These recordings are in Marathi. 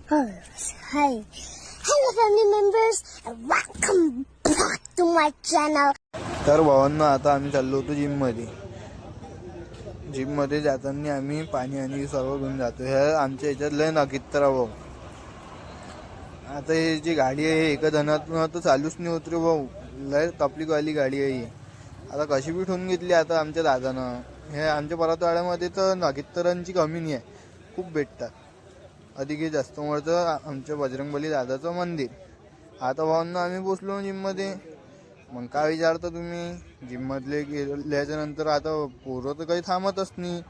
Hi. Hello family members and welcome back to my channel. तर भावांनो आता आम्ही चाललो होतो जिम मध्ये जाताना आम्ही पाणी आणि सर्व घेऊन जातो. हे आमच्या ह्याच्यात लय नकीत्तरा भाऊ. आता ही जी गाडी आहे एका जणातून तर चालूच नाही होत रे भाऊ. लय तपलीकवाली गाडी आहे ही. आता कशी बी ठेवून घेतली आता आमच्या दादानं. हे आमच्या परतवाड्यामध्ये तर नकीत्तरांची कमी नाही आहे, खूप भेटतात. अधिक जास्त म्हणतं आमच्या बजरंगबली दादाचं मंदिर. आता भावांना आम्ही पोचलो जिममध्ये. मग काय विचारता तुम्ही, जिममधले गेल्याच्या नंतर आता पोरं तर काही थांबतच नाही.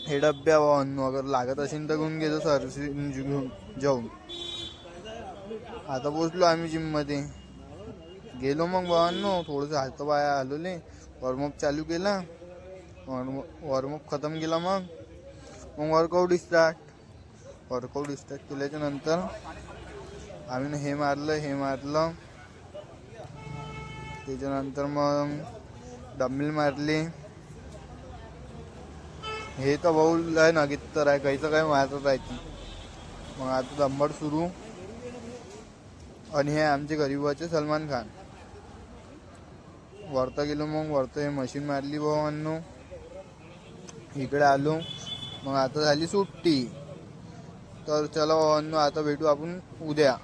हे डब्या भावांनो अगर लागत असेल तर घेऊन घेतो सर घेऊन जाऊन. आता पोचलो आम्ही जिममध्ये. गेलो मग भावांनो थोडंसं हातपाय हलवले, वॉर्मअप चालू केला. वॉर्मअप खतम केला. मग वर्कआउट स्टार्ट केल्याच्या नंतर आम्ही हे मारलं. त्याच्यानंतर मग डम्बेल मारले. हे तर भाऊ लय नगीत्तर आहे, काहीचं काय मारत राहायचं. मग आता दंबड सुरू. आणि हे आमचे गरीबाचे सलमान खान. वरता गेलो. मग वरता हे मशीन मारली भावांनो. इकडे आलो. मग आता झाली सुट्टी. तर चला भावांनो आता भेटू आपण उद्या